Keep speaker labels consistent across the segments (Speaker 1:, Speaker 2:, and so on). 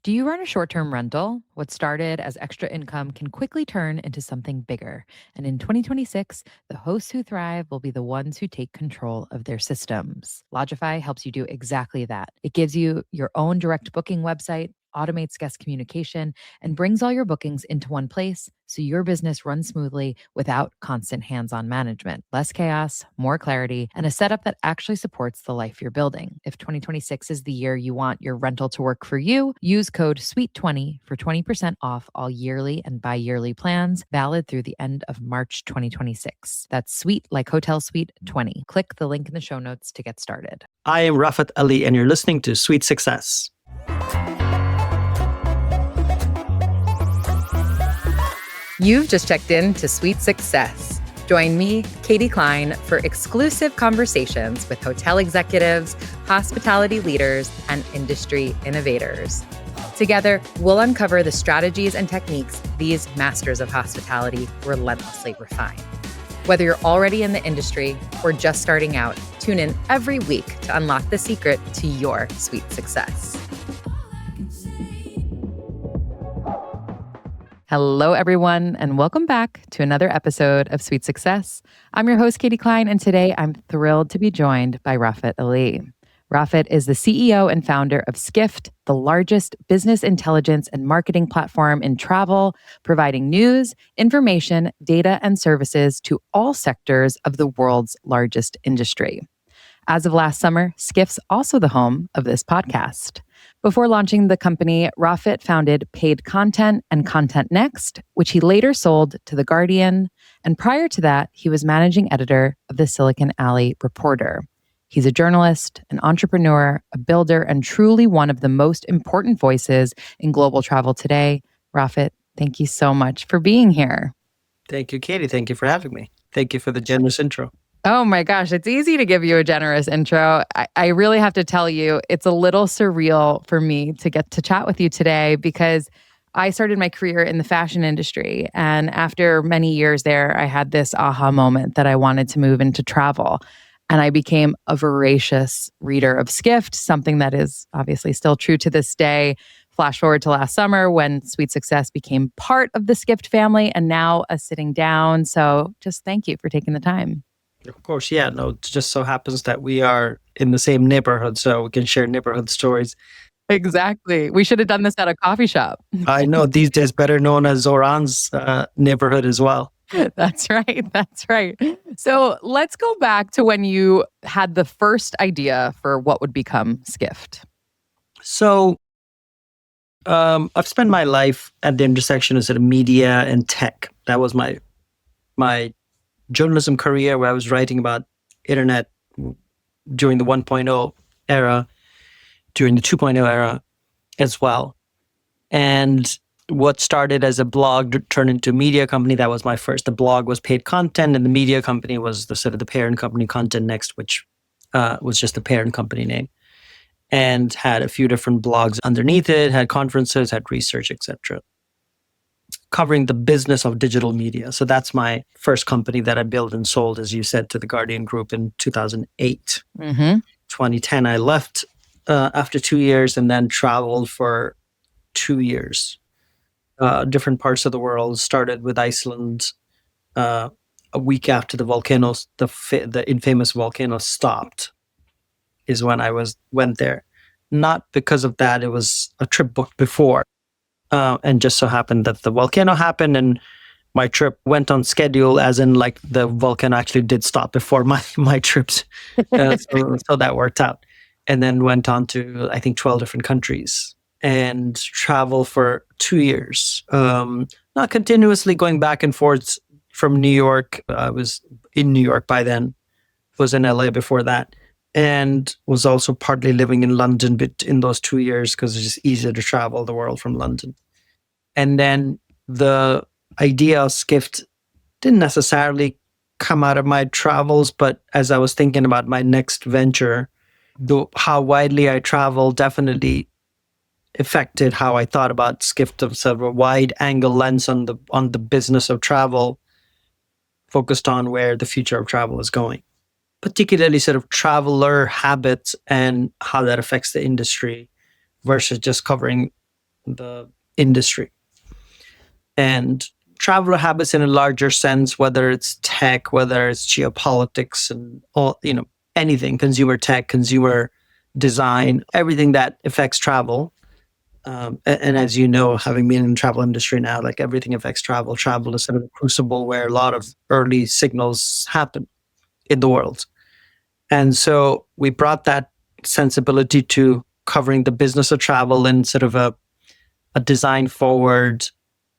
Speaker 1: Do you run a short-term rental? What started as extra income can quickly turn into something bigger. And in 2026, the hosts who thrive will be the ones who take control of their systems. Logify helps you do exactly that. It gives you your own direct booking website, automates guest communication, and brings all your bookings into one place so your business runs smoothly without constant hands-on management. Less chaos, more clarity, and a setup that actually supports the life you're building. If 2026 is the year you want your rental to work for you, use code SWEET20 for 20% off all yearly and bi-yearly plans, valid through the end of March 2026. That's sweet like hotel suite 20. Click the link in the show notes to get started.
Speaker 2: I am Rafat Ali, and you're listening to Sweet Success.
Speaker 1: You've just checked in to Sweet Success. Join me, Katie Cline, for exclusive conversations with hotel executives, hospitality leaders, and industry innovators. Together, we'll uncover the strategies and techniques these masters of hospitality relentlessly refine. Whether you're already in the industry or just starting out, tune in every week to unlock the secret to your sweet success. Hello, everyone, and welcome back to another episode of Sweet Success. I'm your host, Katie Cline, and today I'm thrilled to be joined by Rafat Ali. Rafat is the CEO and founder of Skift, the largest business intelligence and marketing platform in travel, providing news, information, data, and services to all sectors of the world's largest industry. As of last summer, Skift's also the home of this podcast. Before launching the company, Rafat founded Paid Content and Content Next, which he later sold to The Guardian. And prior to that, he was managing editor of the Silicon Alley Reporter. He's a journalist, an entrepreneur, a builder, and truly one of the most important voices in global travel today. Rafat, thank you so much for being here.
Speaker 2: Thank you, Katie. Thank you for having me. Thank you for the generous intro.
Speaker 1: Oh my gosh, it's easy to give you a generous intro. I really have to tell you, it's a little surreal for me to get to chat with you today because I started my career in the fashion industry. And after many years there, I had this aha moment that I wanted to move into travel. And I became a voracious reader of Skift, something that is obviously still true to this day. Flash forward to last summer when Sweet Success became part of the Skift family and now a sitting down. So just thank you for taking the time.
Speaker 2: Of course, yeah. No, it just so happens that we are in the same neighborhood, so we can share neighborhood stories.
Speaker 1: Exactly. We should have done this at a coffee shop.
Speaker 2: I know these days better known as Zoran's neighborhood as well.
Speaker 1: That's right. That's right. So let's go back to when you had the first idea for what would become Skift.
Speaker 2: So I've spent my life at the intersection of sort of media and tech. That was my journalism career, where I was writing about internet during the 1.0 era, during the 2.0 era as well. And what started as a blog turned into a media company. That was my first. The blog was Paid Content, and the media company was the sort of the parent company, Content Next, which was just the parent company name, and had a few different blogs underneath it, had conferences, had research, etc., covering the business of digital media. So that's my first company that I built and sold, as you said, to the Guardian Group in 2008. 2010, I left after 2 years and then traveled for 2 years. Different parts of the world. Started with Iceland a week after the volcanoes, the infamous volcano stopped, is when I went there. Not because of that, it was a trip booked before. And just so happened that the volcano happened and my trip went on schedule, as in like the volcano actually did stop before my trips. So that worked out. And then went on to, I think, 12 different countries and travel for 2 years. Not continuously going back and forth from New York. I was in New York by then, was in LA before that, and was also partly living in London in those 2 years because it's just easier to travel the world from London. And then the idea of Skift didn't necessarily come out of my travels, but as I was thinking about my next venture, how widely I travel definitely affected how I thought about Skift, of sort of a wide angle lens on the business of travel, focused on where the future of travel is going, particularly sort of traveler habits and how that affects the industry versus just covering the industry. And traveler habits in a larger sense, whether it's tech, whether it's geopolitics and all, anything, consumer tech, consumer design, everything that affects travel. And as you know, having been in the travel industry now, like everything affects travel. Travel is sort of a crucible where a lot of early signals happen in the world. And so we brought that sensibility to covering the business of travel in sort of a design forward.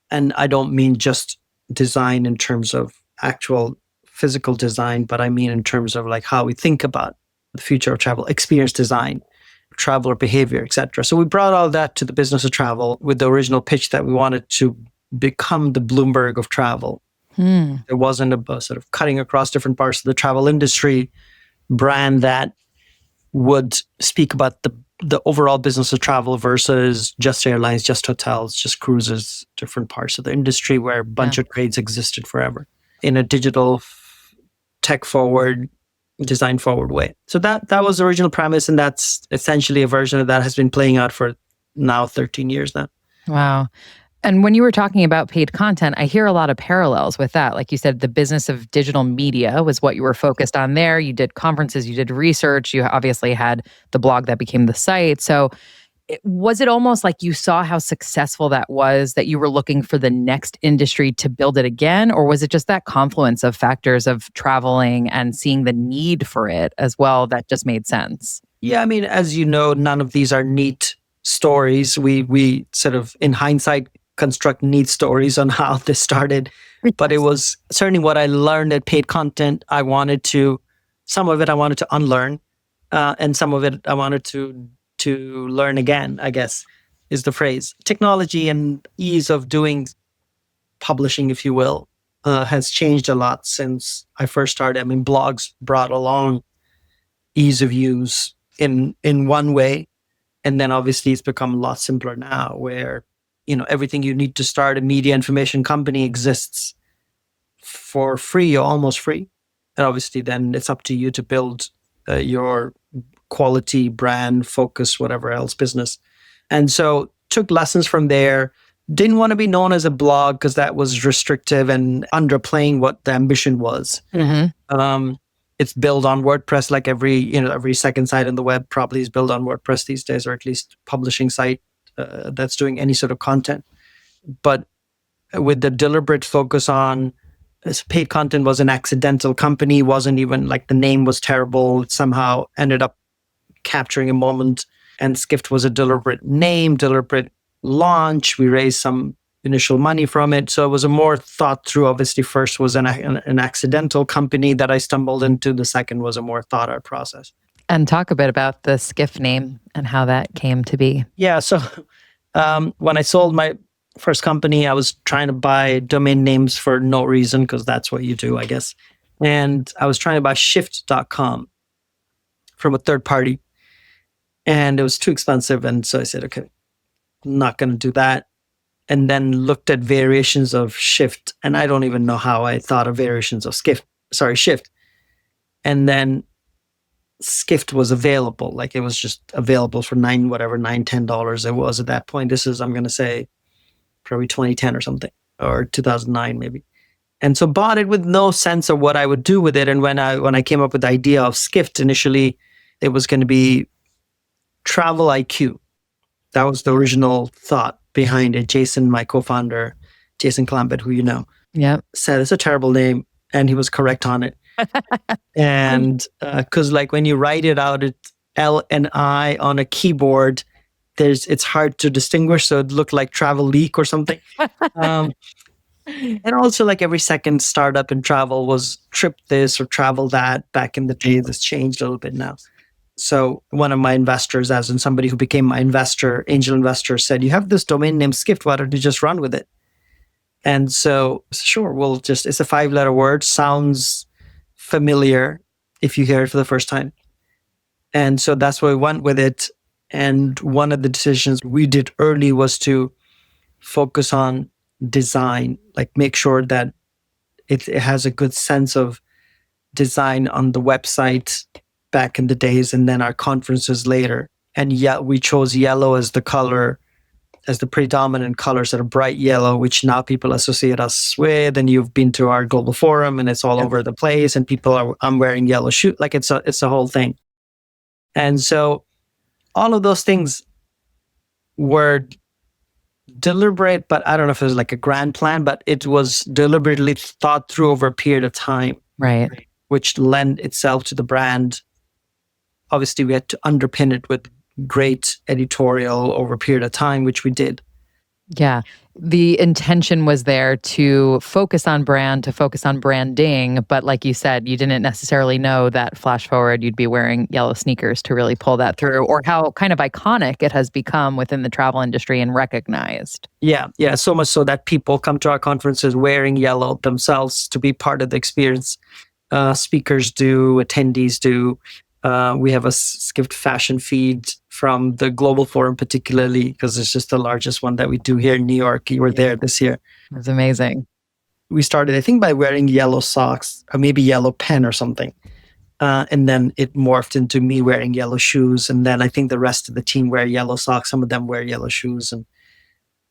Speaker 2: And I don't mean just design in terms of actual physical design, but I mean in terms of like how we think about the future of travel, experience design, traveler behavior, etc. So we brought all that to the business of travel with the original pitch that we wanted to become the Bloomberg of travel. There wasn't a sort of cutting across different parts of the travel industry brand that would speak about the overall business of travel versus just airlines, just hotels, just cruises, different parts of the industry where a bunch of trades existed forever in a digital, tech forward, design forward way. So that was the original premise, and that's essentially a version of that has been playing out for now 13 years now.
Speaker 1: Wow. And when you were talking about paid content, I hear a lot of parallels with that. Like you said, the business of digital media was what you were focused on there. You did conferences, you did research, you obviously had the blog that became the site. So was it almost like you saw how successful that was, that you were looking for the next industry to build it again? Or was it just that confluence of factors of traveling and seeing the need for it as well that just made sense?
Speaker 2: Yeah, I mean, as you know, none of these are neat stories. We sort of, in hindsight, construct neat stories on how this started. But it was certainly what I learned at paid content. Some of it I wanted to unlearn, and some of it I wanted to learn again, I guess, is the phrase. Technology and ease of doing publishing, if you will, has changed a lot since I first started. I mean, blogs brought along ease of use in one way. And then obviously it's become a lot simpler now where, everything you need to start a media information company exists for free or almost free. And obviously then it's up to you to build your quality, brand, focus, whatever else business. And so took lessons from there. Didn't want to be known as a blog because that was restrictive and underplaying what the ambition was. It's built on WordPress, like every second site on the web probably is built on WordPress these days, or at least publishing site that's doing any sort of content. But with the deliberate focus on paid content was an accidental company, wasn't even like the name was terrible. It somehow ended up capturing a moment, and Skift was a deliberate name, deliberate launch. We raised some initial money from it. So it was a more thought through. Obviously, first was an accidental company that I stumbled into. The second was a more thought out process.
Speaker 1: And talk a bit about the Skift name and how that came to be.
Speaker 2: Yeah. So when I sold my first company, I was trying to buy domain names for no reason, because that's what you do, I guess. And I was trying to buy shift.com from a third party. And it was too expensive. And so I said, okay, I'm not going to do that. And then looked at variations of Shift. And I don't even know how I thought of variations of Shift. And then Skift was available. Like it was just available for $10 it was at that point. This is, I'm going to say, probably 2010 or something, or 2009 maybe. And so bought it with no sense of what I would do with it. And when I came up with the idea of Skift initially, it was going to be Travel IQ. That was the original thought behind it. Jason, my co-founder, Jason Clampett, who you know, said it's a terrible name, and he was correct on it. And because like when you write it out, it's L and I on a keyboard, it's hard to distinguish. So it looked like Travel Leak or something. And also like every second startup in travel was Trip this or Travel that back in the day. This changed a little bit now. So one of my investors, as in somebody who became my investor, angel investor, said, you have this domain name Skift, why don't you just run with it? And so, sure, it's a 5-letter word, sounds familiar if you hear it for the first time. And so that's why we went with it. And one of the decisions we did early was to focus on design, like make sure that it has a good sense of design on the website back in the days, and then our conferences later. And yet we chose yellow as the color as the predominant color, sort of bright yellow, which now people associate us with. And you've been to our global forum, and it's all over the place. And I'm wearing yellow shoes. Like it's a whole thing. And so all of those things were deliberate, but I don't know if it was like a grand plan, but it was deliberately thought through over a period of time,
Speaker 1: Right.
Speaker 2: which lend itself to the brand. Obviously, we had to underpin it with great editorial over a period of time, which we did.
Speaker 1: Yeah. The intention was there to focus on brand, to focus on branding. But like you said, you didn't necessarily know that flash forward, you'd be wearing yellow sneakers to really pull that through, or how kind of iconic it has become within the travel industry and recognized.
Speaker 2: Yeah. So much so that people come to our conferences wearing yellow themselves to be part of the experience. Speakers do, attendees do. We have a Skift fashion feed from the Global Forum, particularly because it's just the largest one that we do here in New York. You were there this year.
Speaker 1: It was amazing.
Speaker 2: We started, I think, by wearing yellow socks or maybe yellow pen or something. And then it morphed into me wearing yellow shoes. And then I think the rest of the team wear yellow socks. Some of them wear yellow shoes and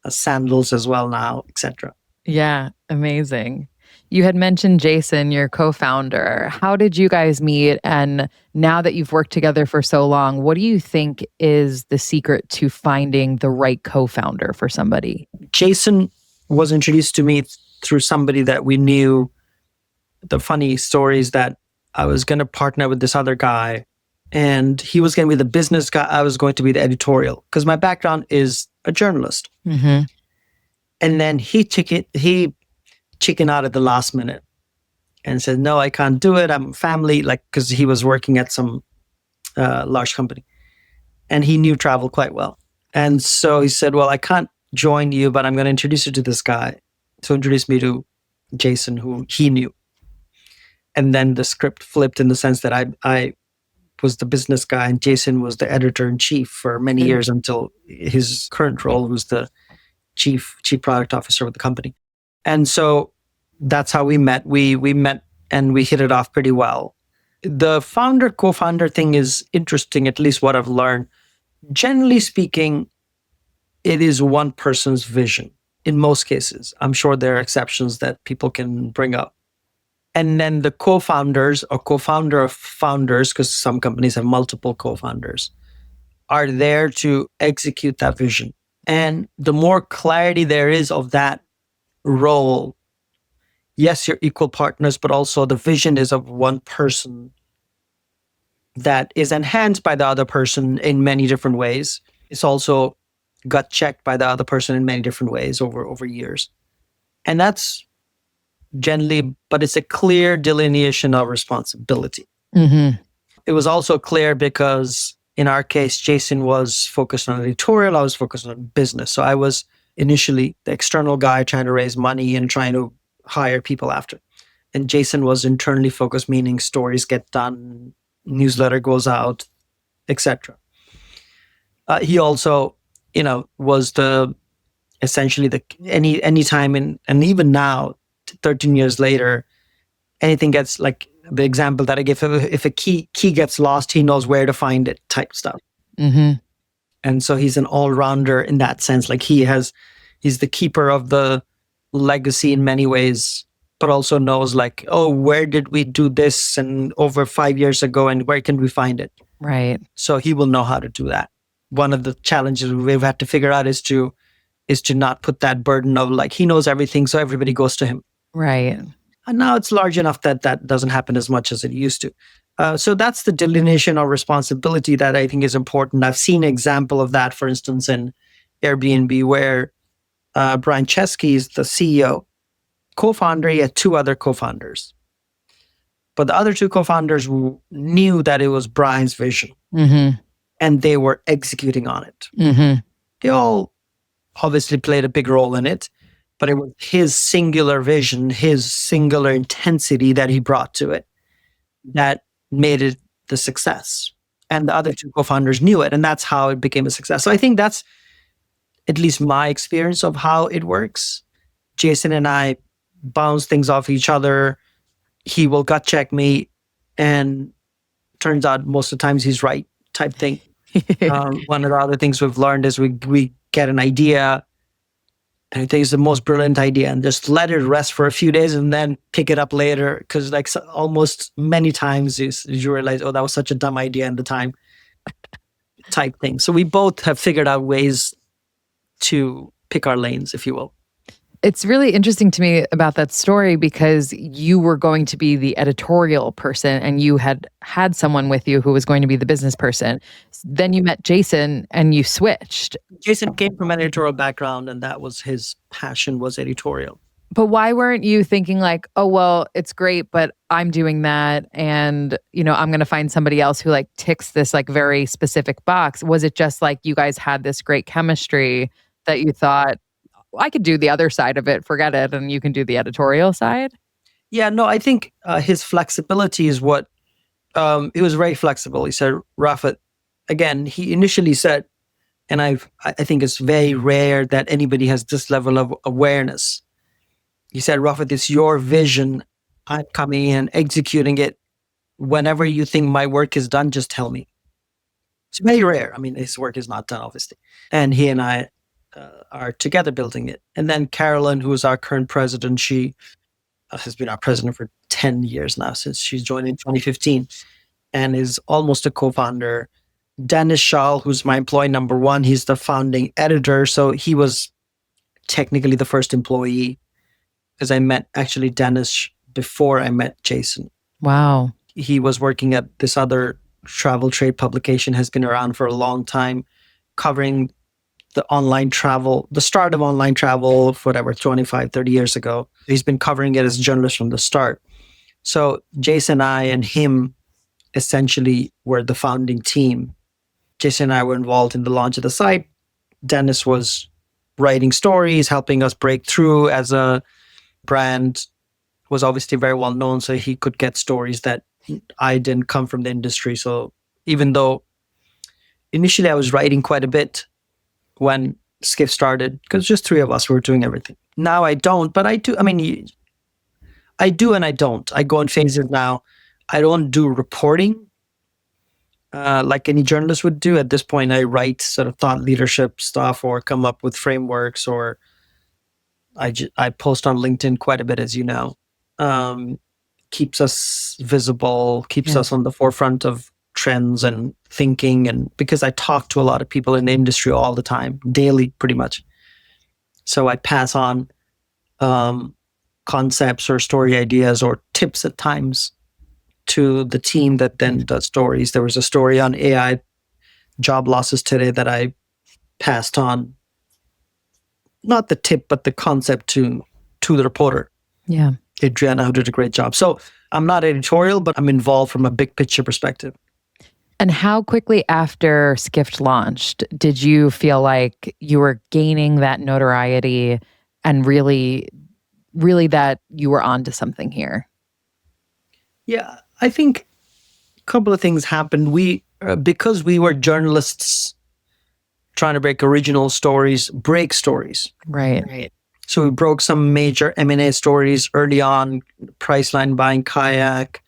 Speaker 2: sandals as well now, etc.
Speaker 1: Yeah, amazing. You had mentioned Jason, your co-founder. How did you guys meet? And now that you've worked together for so long, what do you think is the secret to finding the right co-founder for somebody?
Speaker 2: Jason was introduced to me through somebody that we knew. The funny story is that I was going to partner with this other guy, and he was going to be the business guy. I was going to be the editorial, because my background is a journalist.
Speaker 1: Mm-hmm.
Speaker 2: And then he chickened out at the last minute and said, no, I can't do it. I'm family, like, because he was working at some large company and he knew travel quite well. And so he said, well, I can't join you, but I'm going to introduce you to this guy. So introduced me to Jason, who he knew. And then the script flipped in the sense that I was the business guy and Jason was the editor-in-chief for many years until his current role was the chief product officer with the company. And so that's how we met. We met and we hit it off pretty well. The co-founder thing is interesting, at least what I've learned. Generally speaking, it is one person's vision in most cases. I'm sure there are exceptions that people can bring up. And then the co-founders or co-founder of founders, because some companies have multiple co-founders, are there to execute that vision. And the more clarity there is of that role, yes, you're equal partners, but also the vision is of one person that is enhanced by the other person in many different ways. It's also gut checked by the other person in many different ways over years. And that's generally, but it's a clear delineation of responsibility.
Speaker 1: Mm-hmm.
Speaker 2: It was also clear because in our case, Jason was focused on editorial, I was focused on business. So I was initially the external guy trying to raise money and trying to hire people after. And Jason was internally focused, meaning stories get done, newsletter goes out, etc. He also, was essentially any time and even now, 13 years later, anything gets, like the example that I give, if a key gets lost, he knows where to find it type stuff.
Speaker 1: Mm-hmm. And
Speaker 2: so he's an all-rounder in that sense. Like he's the keeper of the legacy in many ways, but also knows like, oh, where did we do this and over 5 years ago and where can we find it?
Speaker 1: Right.
Speaker 2: So he will know how to do that. One of the challenges we've had to figure out is to not put that burden of like, he knows everything, so everybody goes to him.
Speaker 1: Right.
Speaker 2: And now it's large enough that doesn't happen as much as it used to. So that's the delineation of responsibility that I think is important. I've seen an example of that, for instance, in Airbnb, where Brian Chesky is the CEO. Co-founder, he had two other co-founders. But the other two co-founders knew that it was Brian's vision.
Speaker 1: Mm-hmm.
Speaker 2: And they were executing on it.
Speaker 1: Mm-hmm.
Speaker 2: They all obviously played a big role in it, but it was his singular vision, his singular intensity that he brought to it that made it the success. And the other two co-founders knew it, and that's how it became a success. So I think that's at least my experience of how it works. Jason and I bounce things off each other. He will gut check me, and turns out most of the times he's right type thing. One of the other things we've learned is we get an idea and I think it's the most brilliant idea and just let it rest for a few days and then pick it up later. Because like almost many times you realize, oh, that was such a dumb idea at the time type thing. So we both have figured out ways to pick our lanes, if you will.
Speaker 1: It's really interesting to me about that story because you were going to be the editorial person and you had someone with you who was going to be the business person. Then you met Jason and you switched.
Speaker 2: Jason came from an editorial background and that was his passion, was editorial.
Speaker 1: But why weren't you thinking like, oh, well, it's great, but I'm doing that and, I'm going to find somebody else who like ticks this like very specific box? Was it just like you guys had this great chemistry that you thought, I could do the other side of it, forget it, and you can do the editorial side?
Speaker 2: Yeah, no, I think his flexibility is what, he was very flexible. He said, Rafat, again, he initially said, and I think it's very rare that anybody has this level of awareness. He said, Rafat, it's your vision. I'm coming in, executing it. Whenever you think my work is done, just tell me. It's very rare. I mean, his work is not done, obviously. And he and I are together building it. And then Carolyn, who is our current president, she has been our president for 10 years now, since she's joined in 2015 and is almost a co-founder. Dennis Shaw, who's my employee number one, he's the founding editor. So he was technically the first employee because I met actually Dennis before I met Jason.
Speaker 1: Wow.
Speaker 2: He was working at this other travel trade publication, has been around for a long time, covering the online travel, the start of online travel, whatever, 25, 30 years ago. He's been covering it as a journalist from the start. So Jason, I, and him essentially were the founding team. Jason and I were involved in the launch of the site. Dennis was writing stories, helping us break through as a brand, was obviously very well known, so he could get stories that I didn't come from the industry. So even though initially I was writing quite a bit when Skift started, because just three of us were doing everything. Now I don't, but I do. I mean, I do and I don't. I go in phases now. I don't do reporting like any journalist would do. At this point, I write sort of thought leadership stuff or come up with frameworks, or I post on LinkedIn quite a bit, as you know. Keeps us visible, keeps us on the forefront of trends and thinking, and because I talk to a lot of people in the industry all the time, daily pretty much. So I pass on concepts or story ideas or tips at times to the team that then does stories. There was a story on AI job losses today that I passed on, not the tip, but the concept to the reporter.
Speaker 1: Yeah.
Speaker 2: Adriana, who did a great job. So I'm not editorial, but I'm involved from a big picture perspective.
Speaker 1: And how quickly after Skift launched did you feel like you were gaining that notoriety and really, really that you were onto something here?
Speaker 2: Yeah, I think a couple of things happened. Because we were journalists trying to break original stories, break stories.
Speaker 1: Right.
Speaker 2: So we broke some major M&A stories early on, Priceline buying Kayak,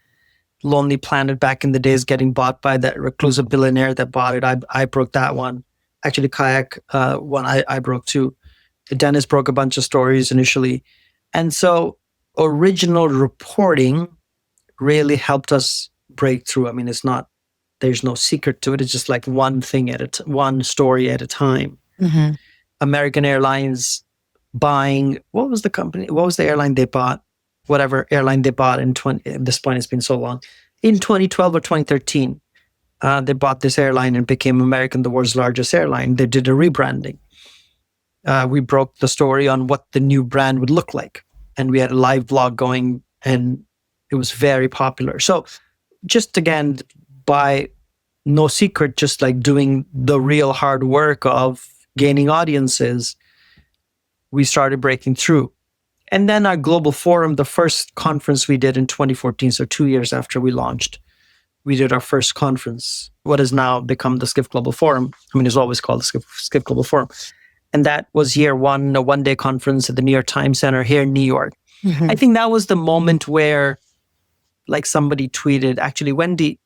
Speaker 2: Lonely Planet back in the days getting bought by that reclusive billionaire that bought it. I broke that one. Actually, Kayak one I broke too. Dennis broke a bunch of stories initially. And so original reporting really helped us break through. I mean, there's no secret to it. It's just like one thing one story at a time.
Speaker 1: Mm-hmm.
Speaker 2: American Airlines buying, what was the airline they bought? Whatever airline they bought at this point, it's been so long. In 2012 or 2013, they bought this airline and became American, the world's largest airline. They did a rebranding. We broke the story on what the new brand would look like. And we had a live blog going and it was very popular. So just again, by no secret, just like doing the real hard work of gaining audiences, we started breaking through. And then our global forum, the first conference we did in 2014, so 2 years after we launched, we did our first conference, what has now become the Skift Global Forum. I mean, it's always called the Skift Global Forum. And that was year one, a one-day conference at the New York Times Center here in New York. Mm-hmm. I think that was the moment where, like somebody tweeted, actually Wendy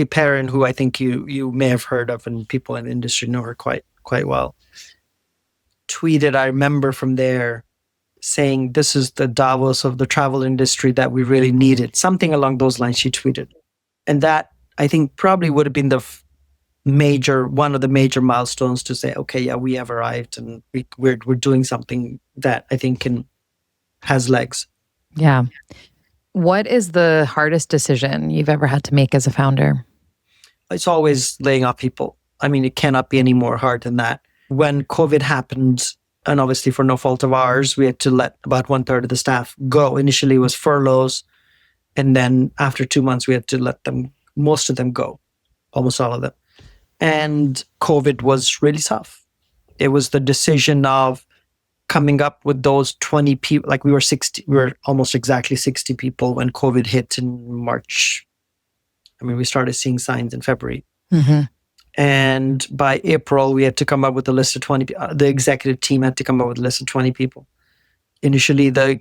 Speaker 2: Perrin, who I think you may have heard of and people in the industry know her quite well. tweeted, I remember from there, saying, this is the Davos of the travel industry that we really needed. Something along those lines she tweeted. And that, I think, probably would have been one of the major milestones to say, okay, yeah, we have arrived and we're doing something that I think has legs.
Speaker 1: Yeah. What is the hardest decision you've ever had to make as a founder?
Speaker 2: It's always laying off people. I mean, it cannot be any more hard than that. When COVID happened, and obviously for no fault of ours, we had to let about 1/3 of the staff go. Initially, it was furloughs. And then after 2 months, we had to let most of them go, almost all of them. And COVID was really tough. It was the decision of coming up with those 20 people. Like we were almost exactly 60 people when COVID hit in March. I mean, we started seeing signs in February.
Speaker 1: Mm-hmm.
Speaker 2: And by April, we had to come up with a list of 20. The executive team had to come up with a list of 20 people. Initially, the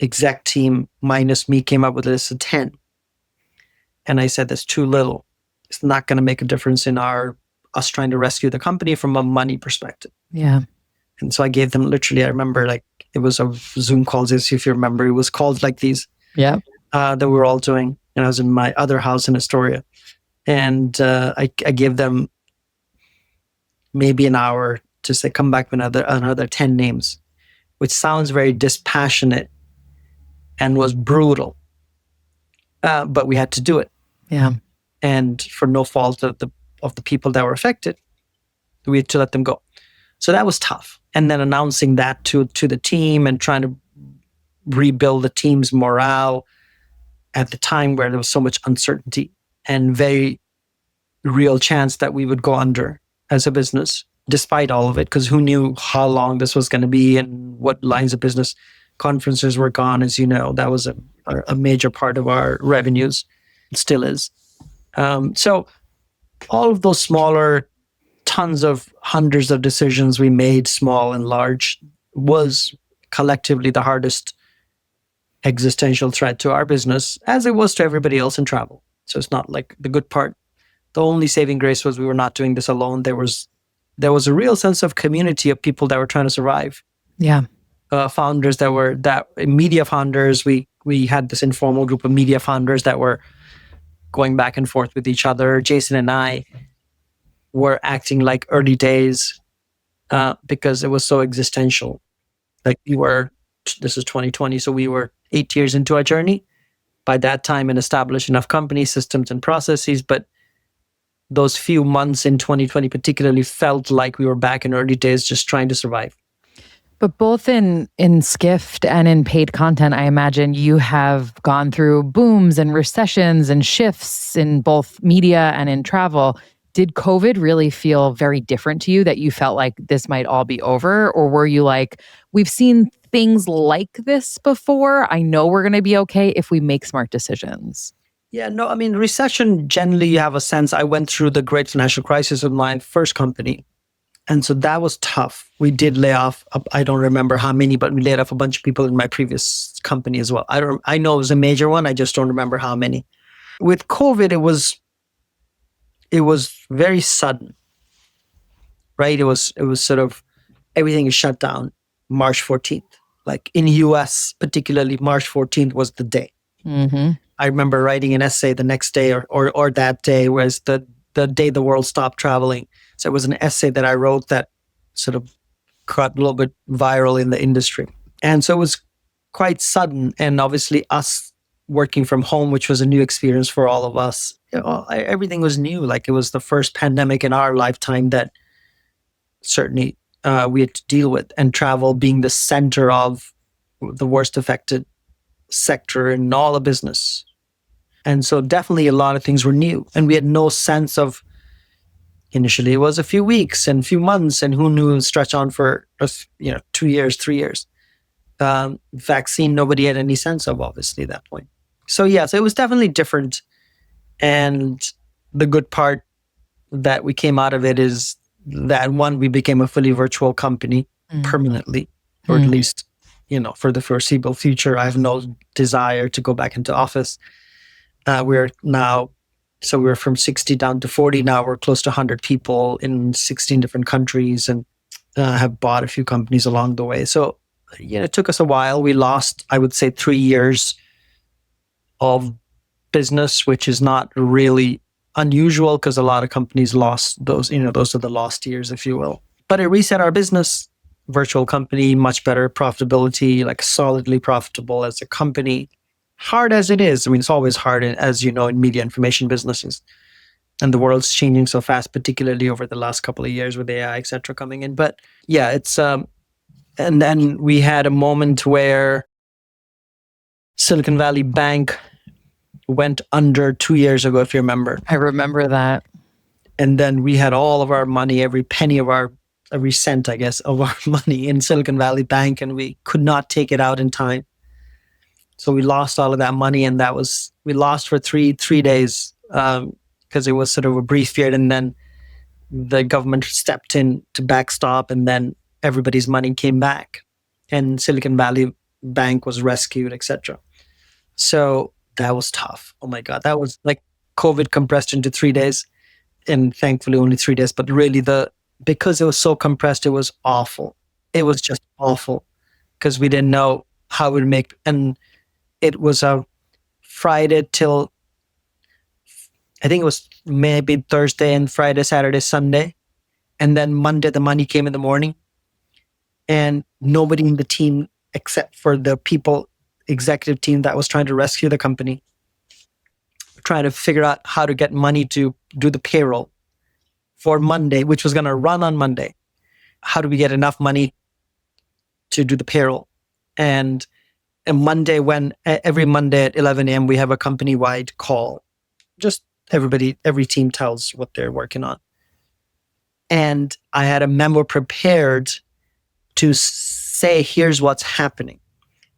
Speaker 2: exec team minus me came up with a list of 10. And I said, that's too little. It's not going to make a difference in us trying to rescue the company from a money perspective.
Speaker 1: Yeah.
Speaker 2: And so I gave them literally, I remember it was a Zoom calls, if you remember, it was called like these.
Speaker 1: Yeah.
Speaker 2: That we were all doing. And I was in my other house in Astoria. And I gave them maybe an hour to say, come back with another 10 names, which sounds very dispassionate and was brutal. But we had to do it.
Speaker 1: Yeah.
Speaker 2: And for no fault of the people that were affected, we had to let them go. So that was tough. And then announcing that to the team and trying to rebuild the team's morale at the time where there was so much uncertainty and very real chance that we would go under as a business, despite all of it, because who knew how long this was going to be and what lines of business. Conferences were gone, as you know. That was a major part of our revenues. It still is. So all of those smaller, tons of hundreds of decisions we made, small and large, was collectively the hardest existential threat to our business, as it was to everybody else in travel. So it's not like the good part. The only saving grace was we were not doing this alone. There was a real sense of community of people that were trying to survive.
Speaker 1: Yeah.
Speaker 2: Founders media founders. We had this informal group of media founders that were going back and forth with each other. Jason and I were acting like early days because it was so existential. Like this is 2020, so we were 8 years into our journey by that time and established enough company systems and processes. But those few months in 2020 particularly felt like we were back in early days just trying to survive.
Speaker 1: But both in Skift and in paid content, I imagine you have gone through booms and recessions and shifts in both media and in travel. Did COVID really feel very different to you, that you felt like this might all be over? Or were you like, we've seen things like this before. I know we're going to be okay if we make smart decisions.
Speaker 2: Yeah, no, I mean, recession, generally you have a sense. I went through the great financial crisis with my first company. And so that was tough. We did lay off, I don't remember how many, but we laid off a bunch of people in my previous company as well. I know it was a major one. I just don't remember how many. With COVID, it was very sudden, right? It was sort of, everything is shut down March 14th. Like in the US, particularly March 14th was the day.
Speaker 1: Mm-hmm.
Speaker 2: I remember writing an essay the next day or that day was the day the world stopped traveling. So it was an essay that I wrote that sort of got a little bit viral in the industry. And so it was quite sudden. And obviously us working from home, which was a new experience for all of us, everything was new. Like it was the first pandemic in our lifetime that certainly we had to deal with, and travel being the center of the worst affected sector in all of business. And so definitely a lot of things were new, and we had no sense of, initially it was a few weeks and a few months, and who knew it would stretch on for 2 years, 3 years. Vaccine, nobody had any sense of, obviously, at that point. So it was definitely different. And the good part that we came out of it is that, one, we became a fully virtual company permanently, or at least, for the foreseeable future. I have no desire to go back into office. We're from 60 down to 40 now. We're close to 100 people in 16 different countries. And have bought a few companies along the way. So, it took us a while. We lost, I would say, 3 years of business, which is not really unusual because a lot of companies lost those, those are the lost years, if you will. But it reset our business. Virtual company, much better profitability, like solidly profitable as a company. Hard as it is. I mean, it's always hard, as you know, in media information businesses. And the world's changing so fast, particularly over the last couple of years with AI, et cetera, coming in. But yeah, it's and then we had a moment where Silicon Valley Bank went under 2 years ago, if you remember.
Speaker 1: I remember that.
Speaker 2: And then we had all of our money, every penny of every cent, I guess, of our money in Silicon Valley Bank, and we could not take it out in time. So we lost all of that money, and we lost for three days because it was sort of a brief period, and then the government stepped in to backstop, and then everybody's money came back, and Silicon Valley Bank was rescued, etc. So that was tough. Oh my God, that was like COVID compressed into 3 days, and thankfully only 3 days. But really, because it was so compressed, it was awful. It was just awful because we didn't know how it would make. And it was a Friday till, I think it was maybe Thursday and Friday, Saturday, Sunday. And then Monday, the money came in the morning. And nobody in the team, except for the executive team that was trying to rescue the company, trying to figure out how to get money to do the payroll for Monday, which was going to run on Monday. How do we get enough money to do the payroll? And Monday, every Monday at 11 a.m., we have a company-wide call. Just every team tells what they're working on. And I had a memo prepared to say, here's what's happening.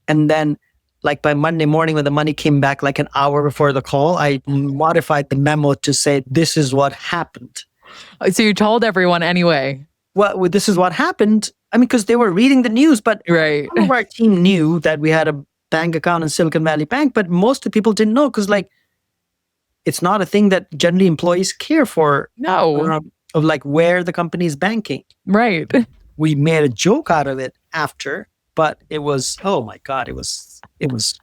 Speaker 2: And then like by Monday morning, when the money came back like an hour before the call, I modified the memo to say, this is what happened.
Speaker 1: So you told everyone anyway.
Speaker 2: Well, this is what happened. I mean, because they were reading the news, but
Speaker 1: right.
Speaker 2: Some of our team knew that we had a bank account in Silicon Valley Bank, but most of the people didn't know because it's not a thing that generally employees care for.
Speaker 1: No.
Speaker 2: Of like where the company is banking.
Speaker 1: Right.
Speaker 2: We made a joke out of it after, but it was, oh my God, it was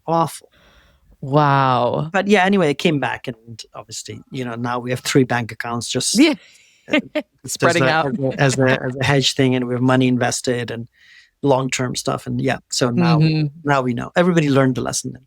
Speaker 2: awful.
Speaker 1: Wow.
Speaker 2: But yeah, anyway, it came back, and obviously, now we have 3 bank accounts just
Speaker 1: spreading out
Speaker 2: as a hedge thing, and we have money invested and long-term stuff. And yeah, so now we know. Everybody learned the lesson then.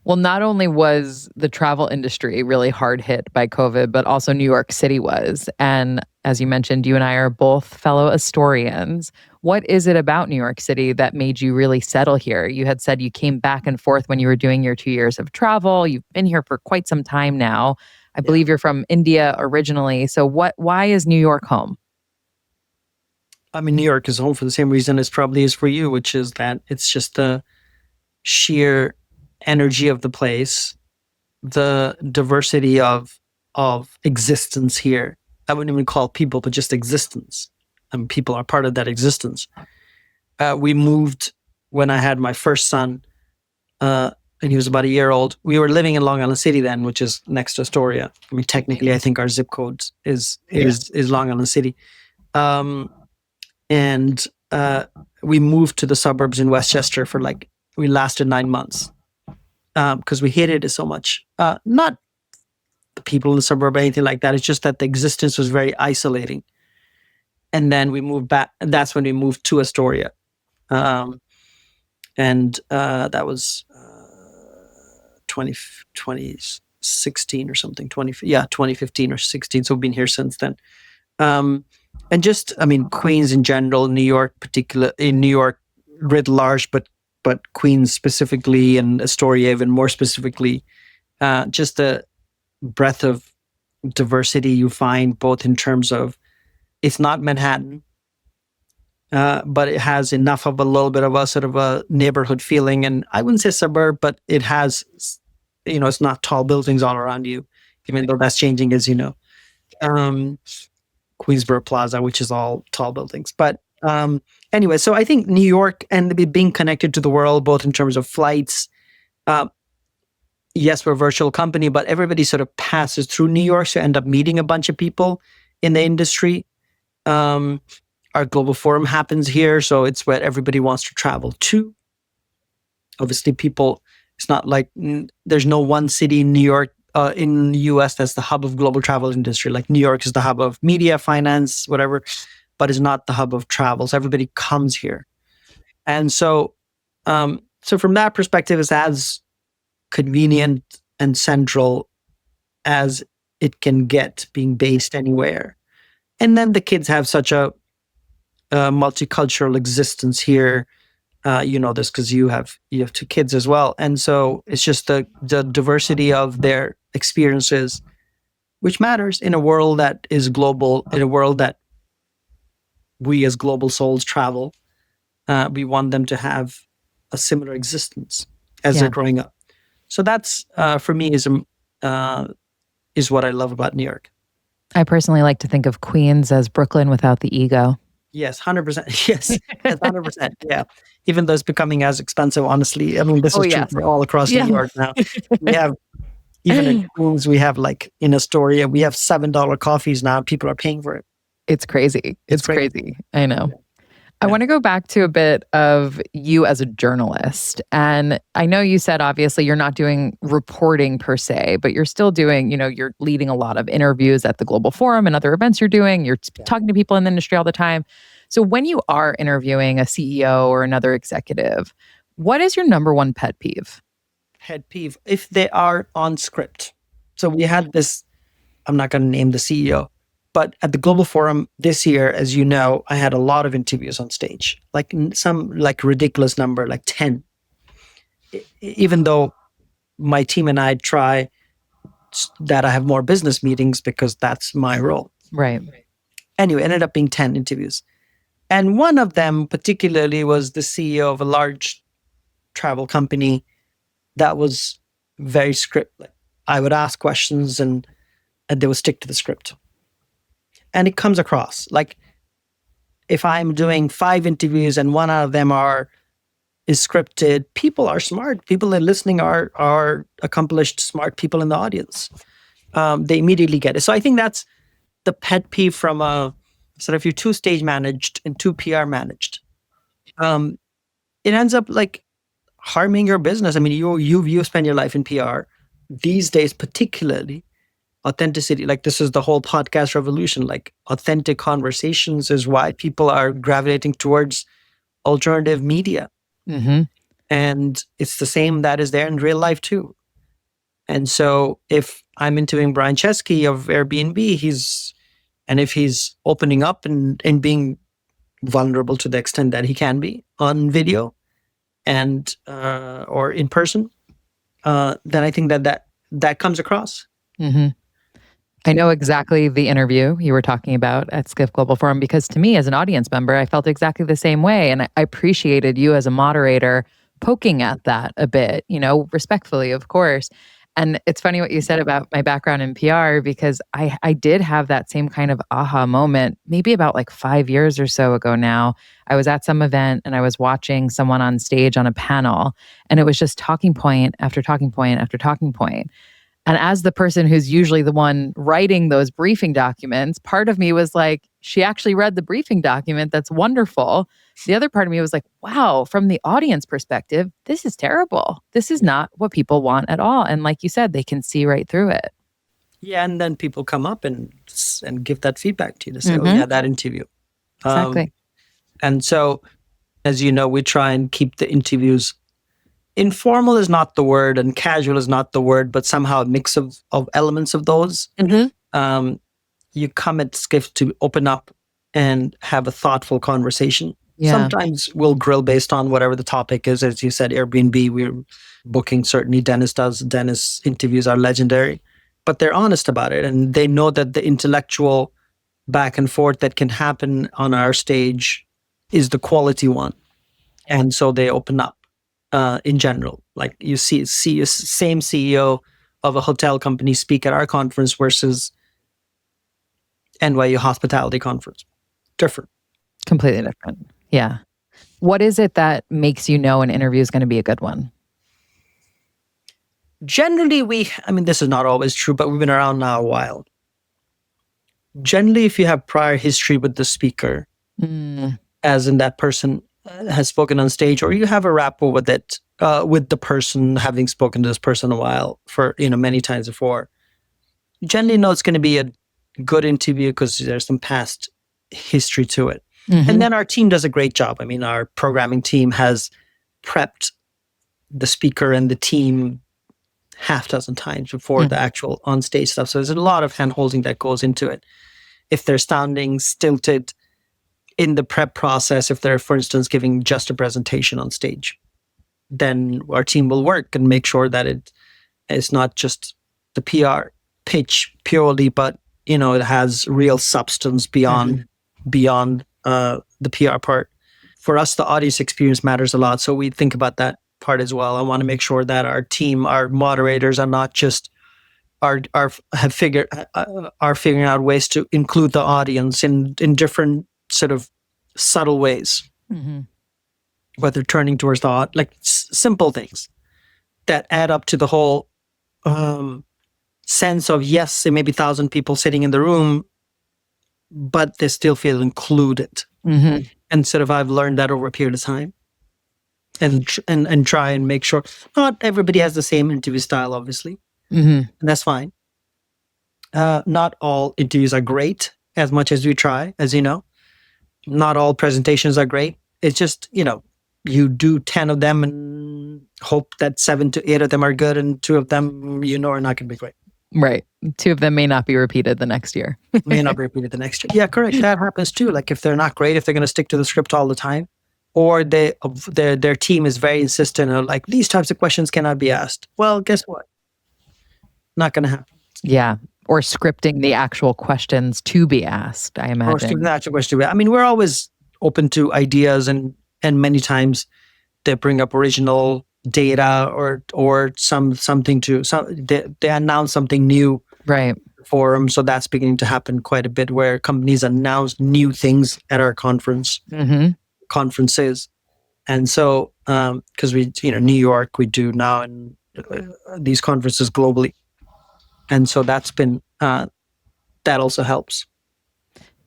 Speaker 1: Well, not only was the travel industry really hard hit by COVID, but also New York City was. And as you mentioned, you and I are both fellow Astorians. What is it about New York City that made you really settle here? You had said you came back and forth when you were doing your 2 years of travel. You've been here for quite some time now. I believe you're from India originally. So why is New York home?
Speaker 2: I mean, New York is home for the same reason it probably is for you, which is that it's just the sheer energy of the place, the diversity of existence here. I wouldn't even call people, but just existence. I mean, people are part of that existence. We moved when I had my first son, and he was about a year old. We were living in Long Island City then, which is next to Astoria. I mean, technically, I think our zip code is Long Island City. And we moved to the suburbs in Westchester we lasted 9 months. Because we hated it so much. Not the people in the suburb or anything like that. It's just that the existence was very isolating. And then we moved back, and that's when we moved to Astoria. And that was 2016 or something, 2015 or 16. So we've been here since then. And just, I mean, Queens in general, New York writ large, but Queens specifically, and Astoria even more specifically, just the breadth of diversity you find, both in terms of, it's not Manhattan, but it has enough of a little bit of a sort of a neighborhood feeling. And I wouldn't say suburb, but it has, it's not tall buildings all around you, even though that's changing, as you know. Queensboro Plaza, which is all tall buildings. But anyway, so I think New York and being connected to the world, both in terms of flights. Yes, we're a virtual company, but everybody sort of passes through New York, so end up meeting a bunch of people in the industry. our global forum happens here. So it's where everybody wants to travel to. Obviously, it's not like there's no one city in New York, in the US that's the hub of global travel industry. Like New York is the hub of media, finance, whatever, but it's not the hub of travel. So everybody comes here. And so from that perspective, it's as convenient and central as it can get, being based anywhere. And then the kids have such a multicultural existence here. You know this because you have 2 kids as well, and so it's just the diversity of their experiences, which matters in a world that is global, in a world that we as global souls travel. We want them to have a similar existence as they're growing up. So that's for me is what I love about New York.
Speaker 1: I personally like to think of Queens as Brooklyn without the ego.
Speaker 2: Yes, 100%. Yes, 100%. Yeah. Even though it's becoming as expensive, honestly. I mean, this is true for all across New York now. We have, even in Queens, we have like in Astoria, we have $7 coffees now. People are paying for it.
Speaker 1: It's crazy. It's crazy. I know.
Speaker 2: Yeah.
Speaker 1: I want to go back to a bit of you as a journalist. And I know you said, obviously, you're not doing reporting per se, but you're still doing, you're leading a lot of interviews at the Global Forum and other events you're doing. You're talking to people in the industry all the time. So when you are interviewing a CEO or another executive, what is your number one pet peeve?
Speaker 2: Pet peeve, if they are on script. So we had this, I'm not going to name the CEO, but at the Global Forum this year, as you know, I had a lot of interviews on stage, like some ridiculous number, like 10. Even though my team and I try that I have more business meetings because that's my role.
Speaker 1: Right.
Speaker 2: Anyway, it ended up being 10 interviews. And one of them particularly was the CEO of a large travel company that was very script. Like, I would ask questions and they would stick to the script. And it comes across like if I'm doing 5 interviews and one out of them is scripted, people are smart. People that are listening are accomplished, smart people in the audience. They immediately get it. So I think that's the pet peeve from if you're 2 stage managed and 2 PR managed. It ends up like harming your business. I mean, you spend your life in PR these days, particularly. Authenticity, like this is the whole podcast revolution, like authentic conversations is why people are gravitating towards alternative media.
Speaker 1: Mm-hmm.
Speaker 2: And it's the same that is there in real life too. And so if I'm interviewing Brian Chesky of Airbnb, if he's opening up and being vulnerable to the extent that he can be on video and or in person, then I think that comes across.
Speaker 1: Mm-hmm. I know exactly the interview you were talking about at Skift Global Forum, because to me as an audience member, I felt exactly the same way. And I appreciated you as a moderator poking at that a bit, respectfully, of course. And it's funny what you said about my background in PR, because I did have that same kind of aha moment, maybe about like 5 years or so ago now. I was at some event and I was watching someone on stage on a panel, and it was just talking point after talking point after talking point. And as the person who's usually the one writing those briefing documents, part of me was like, she actually read the briefing document. That's wonderful. The other part of me was like, wow, from the audience perspective, this is terrible. This is not what people want at all. And like you said, they can see right through it.
Speaker 2: Yeah, and then people come up and give that feedback to you to say, oh yeah, that interview.
Speaker 1: Exactly.
Speaker 2: And so, as you know, we try and keep the interviews informal is not the word and casual is not the word, but somehow a mix of elements of those.
Speaker 1: Mm-hmm.
Speaker 2: You come at Skift to open up and have a thoughtful conversation. Yeah. Sometimes we'll grill based on whatever the topic is. As you said, Airbnb, we're booking, certainly Dennis does. Dennis interviews are legendary, but they're honest about it. And they know that the intellectual back and forth that can happen on our stage is the quality one. And so they open up. In general, like you see a same CEO of a hotel company speak at our conference versus NYU hospitality conference. Different.
Speaker 1: Completely different. Yeah. What is it that makes you know an interview is going to be a good one?
Speaker 2: Generally, this is not always true, but we've been around now a while. Generally, if you have prior history with the speaker, as in that person has spoken on stage, or you have a rapport with it, with the person, having spoken to this person a while for, many times before. You generally know it's going to be a good interview because there's some past history to it. And then our team does a great job. I mean, our programming team has prepped the speaker and the team half dozen times before the actual on-stage stuff. So there's a lot of hand-holding that goes into it. If they're sounding stilted in the prep process, if they're, for instance, giving just a presentation on stage, then our team will work and make sure that it is not just the PR pitch purely, but it has real substance beyond the PR part. For us, the audience experience matters a lot, so we think about that part as well. I want to make sure that our team, our moderators, are not just are figuring out ways to include the audience in different sort of subtle ways, whether turning towards the simple things that add up to the whole sense of, yes, there may be 1,000 people sitting in the room, but they still feel included. And sort of I've learned that over a period of time, and try and make sure not everybody has the same interview style, obviously, and that's fine. Not all interviews are great, as much as we try, as you know. Not all presentations are great. It's just, you do 10 of them and hope that 7 to 8 of them are good, and 2 of them, are not going to be great.
Speaker 1: Right. 2 of them may not be repeated the next year.
Speaker 2: May not be repeated the next year. Yeah, correct. That happens too. Like if they're not great, if they're going to stick to the script all the time, or their team is very insistent on like, these types of questions cannot be asked. Well, guess what? Not going to happen.
Speaker 1: Yeah. Or scripting the actual questions to be asked, I imagine.
Speaker 2: Or scripting the actual question. I mean, we're always open to ideas, and many times they bring up original data or something they announce something new,
Speaker 1: right?
Speaker 2: Forum. So that's beginning to happen quite a bit, where companies announce new things at our conferences. And so because we, New York, we do now, and these conferences globally, and so that's been that also helps.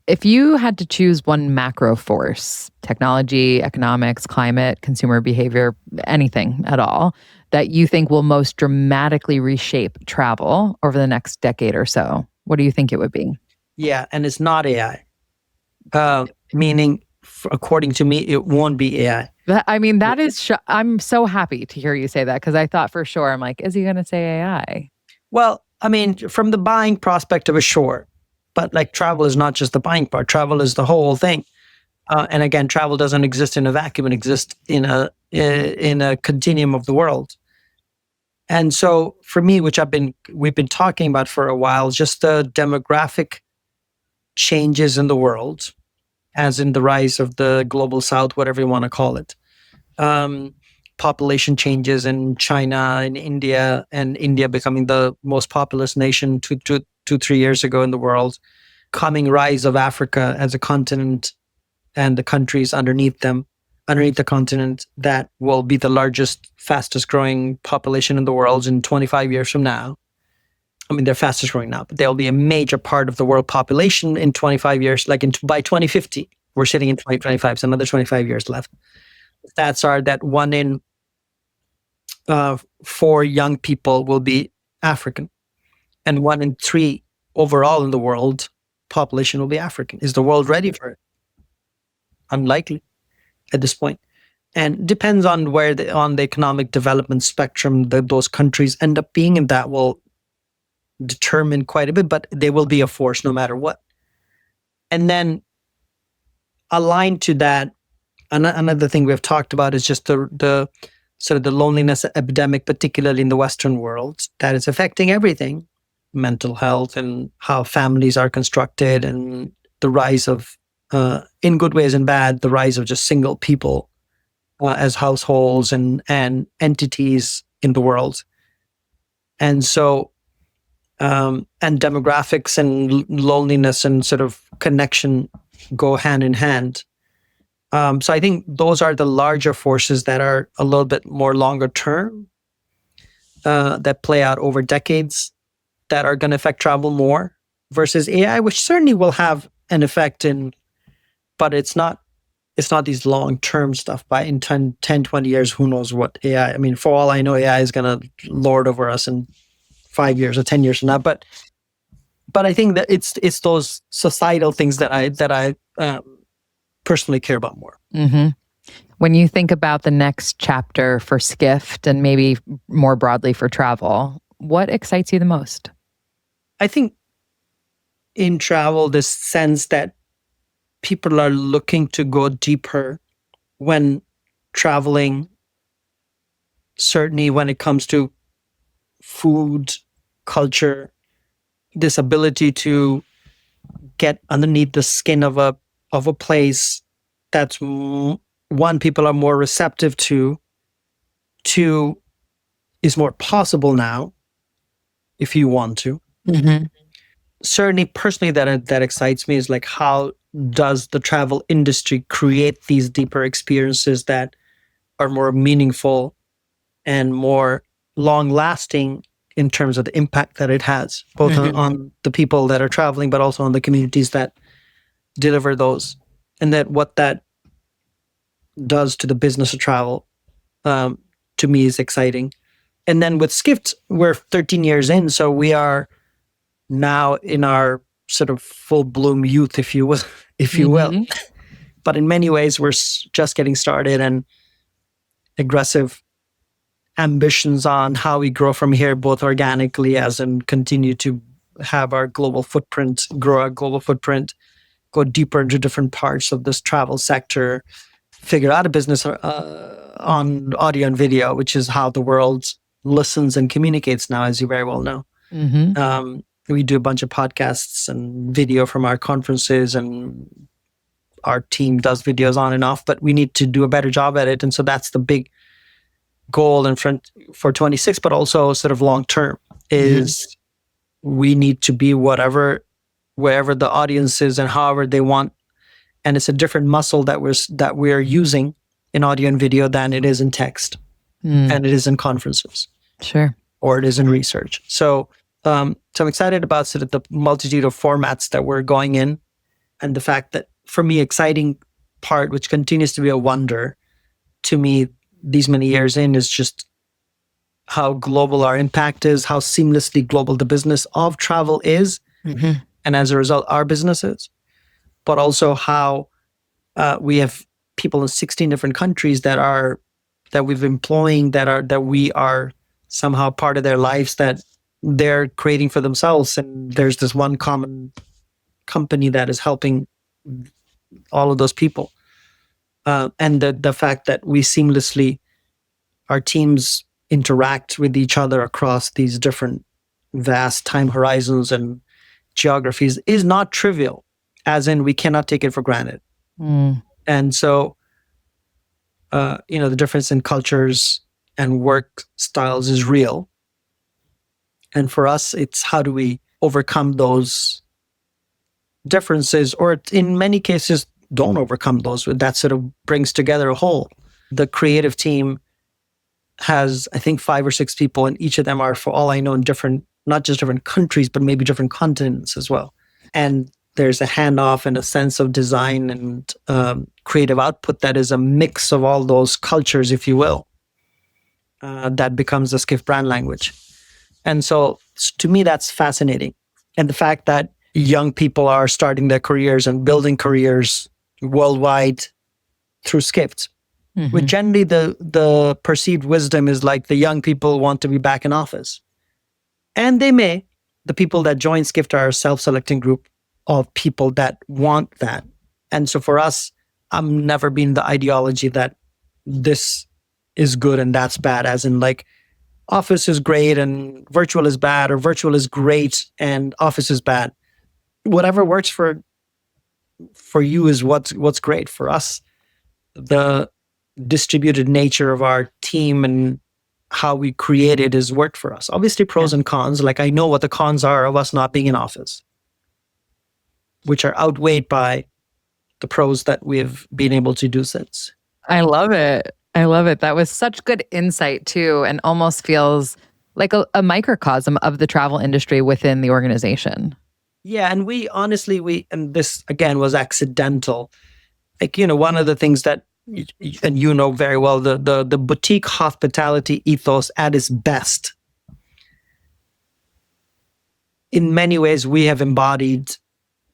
Speaker 1: If you had to choose one macro force, technology, economics, climate, consumer behavior, anything at all, that you think will most dramatically reshape travel over the next decade or so, what do you think it would be?
Speaker 2: Yeah, and it's not AI. Meaning, according to me, it won't be AI.
Speaker 1: I mean, that is, I'm so happy to hear you say that, because I thought for sure, I'm like, is he going to say AI?
Speaker 2: Well, I mean, from the buying prospective, sure. But like travel is not just the buying part. Travel is the whole thing. And again, travel doesn't exist in a vacuum. It exists in a continuum of the world. And so for me, which we've been talking about for a while, just the demographic changes in the world, as in the rise of the global south, whatever you want to call it. Population changes in China, in India, and India becoming the most populous nation 2-3 years ago in the world. Coming rise of Africa as a continent, and the countries underneath the continent, that will be the largest, fastest growing population in the world in 25 years from now. I mean, they're fastest growing now, but they'll be a major part of the world population in 25 years, by 2050. We're sitting in 2025, so another 25 years left. Stats are that 1 in 4 young people will be African, and 1 in 3 overall in the world population will be African. Is the world ready for it? Unlikely at this point. And depends on where on the economic development spectrum those countries end up being, and that will determine quite a bit, but they will be a force no matter what. And then aligned to that, another thing we've talked about is just the sort of the loneliness epidemic, particularly in the Western world, that is affecting everything, mental health and how families are constructed, and the rise of, in good ways and bad, the rise of just single people as households and entities in the world. And so, and demographics and loneliness and sort of connection go hand in hand. So I think those are the larger forces that are a little bit more longer term, that play out over decades, that are going to affect travel more, versus AI, which certainly will have an effect in but it's not these long-term stuff. By in 10, 20 years, who knows what AI, I mean, for all I know, AI is going to lord over us in 5 years or 10 years from now. But I think that it's those societal things that I personally care about more.
Speaker 1: Mm-hmm. When you think about the next chapter for Skift and maybe more broadly for travel, what excites you the most?
Speaker 2: I think in travel, this sense that people are looking to go deeper when traveling, certainly when it comes to food, culture, this ability to get underneath the skin of a place that's one, people are more receptive to, two, is more possible now if you want to.
Speaker 1: Mm-hmm.
Speaker 2: Certainly personally that excites me is like, how does the travel industry create these deeper experiences that are more meaningful and more long lasting in terms of the impact that it has, both on the people that are traveling, but also on the communities that deliver those, and that what that does to the business of travel, to me is exciting. And then with Skift, we're 13 years in, so we are now in our sort of full bloom youth, if you will, But in many ways, we're just getting started, and aggressive ambitions on how we grow from here, both organically as in continue to have our global footprint, grow our global footprint, go deeper into different parts of this travel sector, figure out a business on audio and video, which is how the world listens and communicates now, as you very well know.
Speaker 1: Mm-hmm.
Speaker 2: We do a bunch of podcasts and video from our conferences, and our team does videos on and off, but we need to do a better job at it. And so that's the big goal in front for 26, but also sort of long term is we need to be wherever the audience is and however they want. And it's a different muscle that we're using in audio and video than it is in text, and it is in conferences.
Speaker 1: Sure.
Speaker 2: Or it is in research. So I'm excited about sort of the multitude of formats that we're going in, and the fact that, for me, exciting part, which continues to be a wonder to me these many years in, is just how global our impact is, how seamlessly global the business of travel is, and as a result, our business is. But also how we have people in 16 different countries that we've employing, that we are somehow part of their lives, that they're creating for themselves, and there's this one common company that is helping all of those people. And the fact that we seamlessly, our teams interact with each other across these different vast time horizons and geographies is not trivial, as in we cannot take it for granted. And so, the difference in cultures and work styles is real. And for us, it's how do we overcome those differences, or in many cases, don't overcome those. That sort of brings together a whole. The creative team has, I think, 5 or 6 people, and each of them are, for all I know, in different, not just different countries, but maybe different continents as well. And there's a handoff and a sense of design and creative output that is a mix of all those cultures, if you will, that becomes the Skift brand language. And so to me, that's fascinating. And the fact that young people are starting their careers and building careers worldwide through Skift, which generally the perceived wisdom is like the young people want to be back in office. And they may. The people that join Skift are a self-selecting group of people that want that. And so for us, I'm never been the ideology that this is good and that's bad, as in like office is great and virtual is bad, or virtual is great and office is bad. Whatever works for you is what's great. For us, the distributed nature of our team and how we create it has worked for us. Obviously, pros and cons. Like, I know what the cons are of us not being in office, which are outweighed by the pros that we've been able to do since.
Speaker 1: I love it. That was such good insight too, and almost feels like a microcosm of the travel industry within the organization.
Speaker 2: Yeah, and we honestly, and this again was accidental. like, one of the things that, and very well, the boutique hospitality ethos at its best, in many ways we have embodied,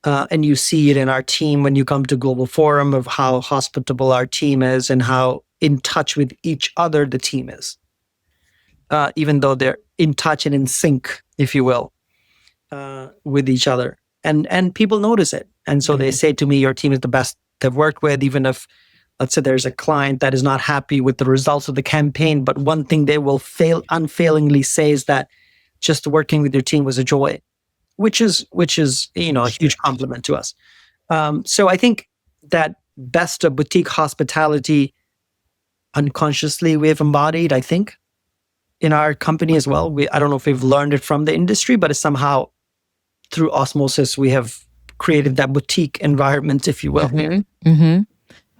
Speaker 2: and you see it in our team when you come to Global Forum, of how hospitable our team is and how in touch with each other the team is, even though they're in touch and in sync, if you will, with each other. And people notice it. And so they say to me, your team is the best they've worked with, even if, let's say, there's a client that is not happy with the results of the campaign. But one thing they will unfailingly say is that just working with your team was a joy, which is a huge compliment to us. So I think that best of boutique hospitality, unconsciously we've embodied, I think, in our company as well. I don't know if we've learned it from the industry, but it's somehow through osmosis we have created that boutique environment, if you will.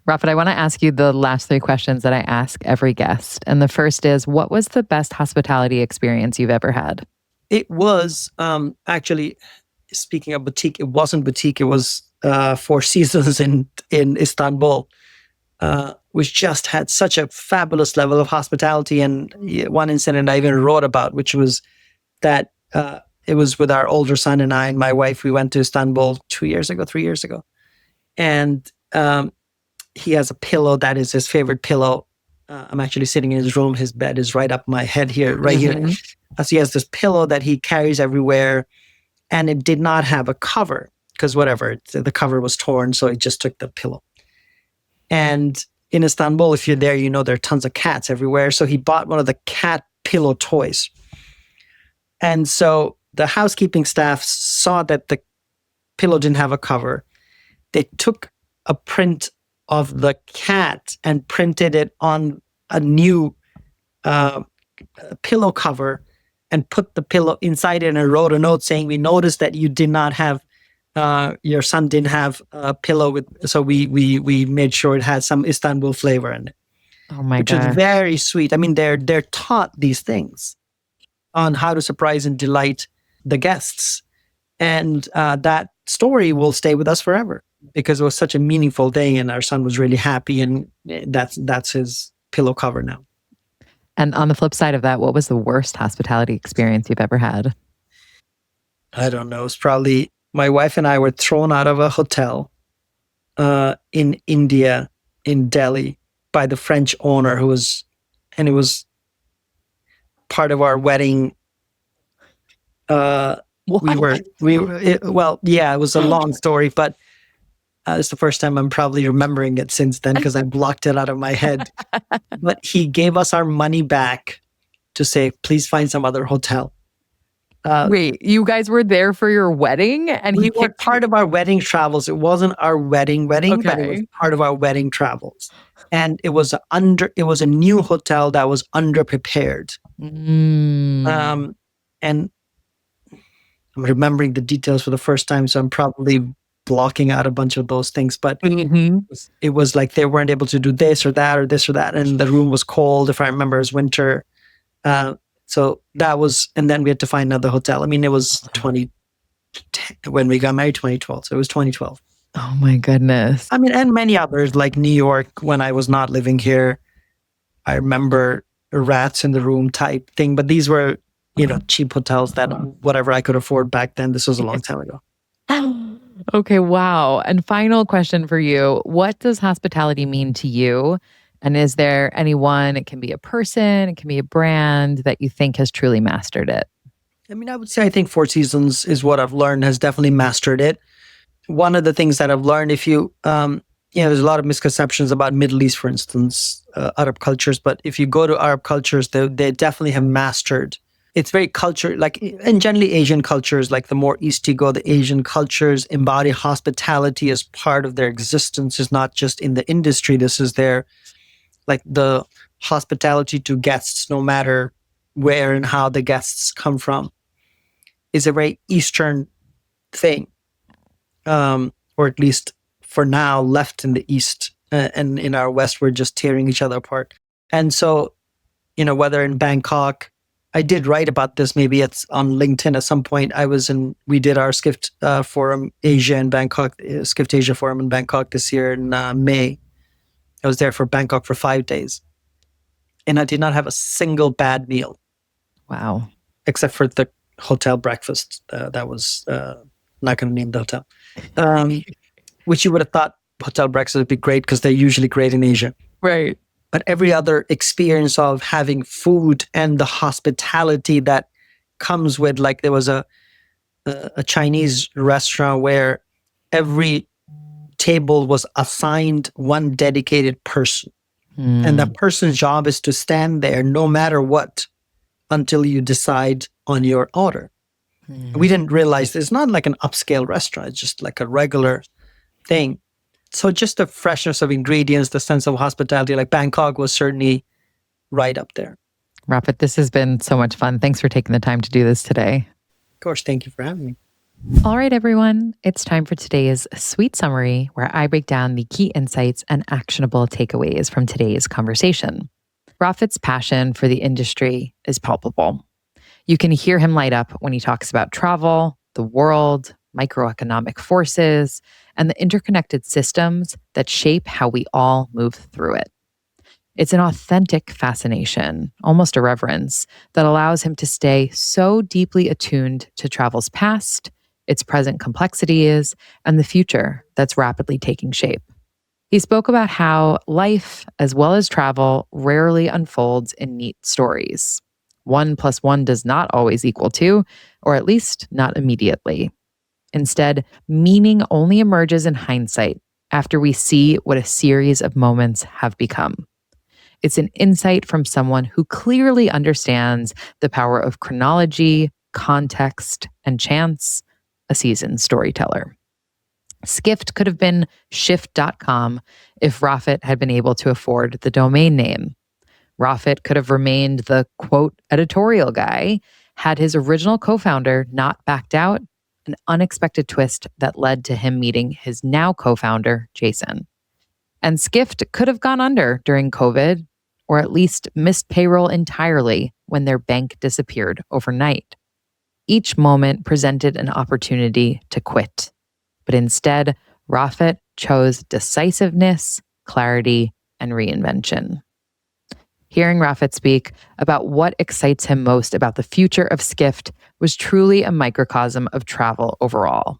Speaker 1: Rafat, I want to ask you the last 3 questions that I ask every guest. And the first is, what was the best hospitality experience you've ever had?
Speaker 2: It was, actually, speaking of boutique, it wasn't boutique. It was Four Seasons in Istanbul, which just had such a fabulous level of hospitality. And one incident I even wrote about, which was that it was with our older son and I and my wife. We went to Istanbul 3 years ago. And he has a pillow that is his favorite pillow. I'm actually sitting in his room. His bed is right up my head here, right here. So he has this pillow that he carries everywhere, and it did not have a cover because the cover was torn, so he just took the pillow. And in Istanbul, if you're there, there are tons of cats everywhere. So he bought one of the cat pillow toys. And so the housekeeping staff saw that the pillow didn't have a cover. They took a print of the cat and printed it on a new pillow cover and put the pillow inside it and wrote a note saying, we noticed that you did not have, your son didn't have a pillow with, so we made sure it had some Istanbul flavor in it.
Speaker 1: Oh my
Speaker 2: God. Which is very sweet. I mean, they're taught these things on how to surprise and delight the guests. And that story will stay with us forever because it was such a meaningful day and our son was really happy, and that's his pillow cover now.
Speaker 1: And on the flip side of that, what was the worst hospitality experience you've ever had?
Speaker 2: I don't know. It's probably my wife and I were thrown out of a hotel in India, in Delhi, by the French owner it was part of our wedding. It was a long story, but it's the first time I'm probably remembering it since then because I blocked it out of my head. But he gave us our money back to say, please find some other hotel.
Speaker 1: Wait, you guys were there for your wedding? And
Speaker 2: we were part of our wedding travels. It wasn't our wedding, but it was part of our wedding travels. And it was a new hotel that was underprepared. And I'm remembering the details for the first time, so I'm probably blocking out a bunch of those things. But it was like they weren't able to do this or that or this or that, and the room was cold. If I remember, it was winter. So that was, and then we had to find another hotel. I mean, it was 2010 when we got married, 2012. So it was 2012.
Speaker 1: Oh my goodness.
Speaker 2: I mean, and many others like New York when I was not living here. I remember rats in the room type thing, but these were, cheap hotels that whatever I could afford back then. This was a long time ago.
Speaker 1: Okay, wow. And final question for you. What does hospitality mean to you? And is there anyone, it can be a person, it can be a brand, that you think has truly mastered it?
Speaker 2: I mean, I would say I think Four Seasons is what I've learned, has definitely mastered it. One of the things that I've learned, if you, there's a lot of misconceptions about Middle East, for instance, Arab cultures. But if you go to Arab cultures, they definitely have mastered. It's very culture, and generally Asian cultures, like the more east you go, the Asian cultures embody hospitality as part of their existence. Is not just in the industry. This is their, the hospitality to guests, no matter where and how the guests come from, is a very Eastern thing. Or at least for now, left in the East, and in our West, we're just tearing each other apart. And so, whether in Bangkok, I did write about this. Maybe it's on LinkedIn at some point. We did our Skift forum Asia in Bangkok, Skift Asia forum in Bangkok this year in May. I was there for Bangkok for 5 days. And I did not have a single bad meal.
Speaker 1: Wow.
Speaker 2: Except for the hotel breakfast. That was not going to name the hotel. Which you would have thought hotel breakfast would be great because they're usually great in Asia.
Speaker 1: Right.
Speaker 2: But every other experience of having food and the hospitality that comes with, like there was a Chinese restaurant where every table was assigned one dedicated person. And that person's job is to stand there no matter what until you decide on your order. We didn't realize it's not like an upscale restaurant. It's just like a regular thing. So just the freshness of ingredients, the sense of hospitality, like Bangkok was certainly right up there.
Speaker 1: Rafat, this has been so much fun. Thanks for taking the time to do this today.
Speaker 2: Of course. Thank you for having me.
Speaker 1: All right, everyone. It's time for today's sweet summary, where I break down the key insights and actionable takeaways from today's conversation. Rafat's passion for the industry is palpable. You can hear him light up when he talks about travel, the world, microeconomic forces, and the interconnected systems that shape how we all move through it. It's an authentic fascination, almost a reverence, that allows him to stay so deeply attuned to travel's past, its present complexities, and the future that's rapidly taking shape. He spoke about how life, as well as travel, rarely unfolds in neat stories. 1 + 1 does not always equal 2, or at least not immediately. Instead, meaning only emerges in hindsight after we see what a series of moments have become. It's an insight from someone who clearly understands the power of chronology, context, and chance, a seasoned storyteller. Skift could have been shift.com if Rafat had been able to afford the domain name. Rafat could have remained the, quote, editorial guy, had his original co-founder not backed out, an unexpected twist that led to him meeting his now co-founder, Jason. And Skift could have gone under during COVID, or at least missed payroll entirely when their bank disappeared overnight. Each moment presented an opportunity to quit. But instead, Rafat chose decisiveness, clarity, and reinvention. Hearing Rafat speak about what excites him most about the future of Skift was truly a microcosm of travel overall.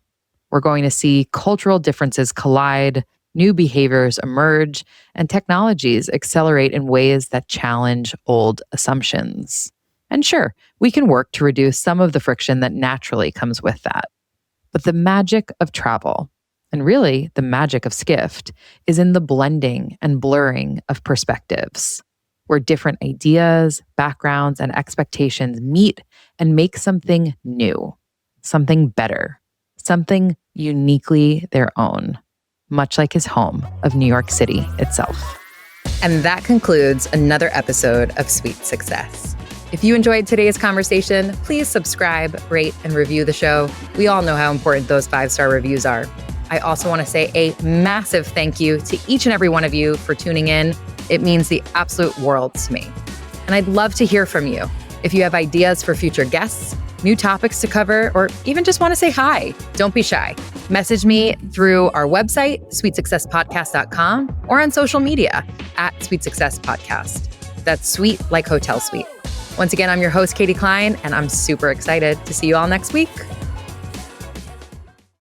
Speaker 1: We're going to see cultural differences collide, new behaviors emerge, and technologies accelerate in ways that challenge old assumptions. And sure, we can work to reduce some of the friction that naturally comes with that. But the magic of travel, and really the magic of Skift, is in the blending and blurring of perspectives, where different ideas, backgrounds, and expectations meet and make something new, something better, something uniquely their own, much like his home of New York City itself. And that concludes another episode of Sweet Success. If you enjoyed today's conversation, please subscribe, rate, and review the show. We all know how important those 5-star reviews are. I also want to say a massive thank you to each and every one of you for tuning in. It means the absolute world to me. And I'd love to hear from you. If you have ideas for future guests, new topics to cover, or even just want to say hi, don't be shy. Message me through our website, sweetsuccesspodcast.com, or on social media @sweetsuccesspodcast. That's sweet like hotel suite. Once again, I'm your host, Katie Cline, and I'm super excited to see you all next week.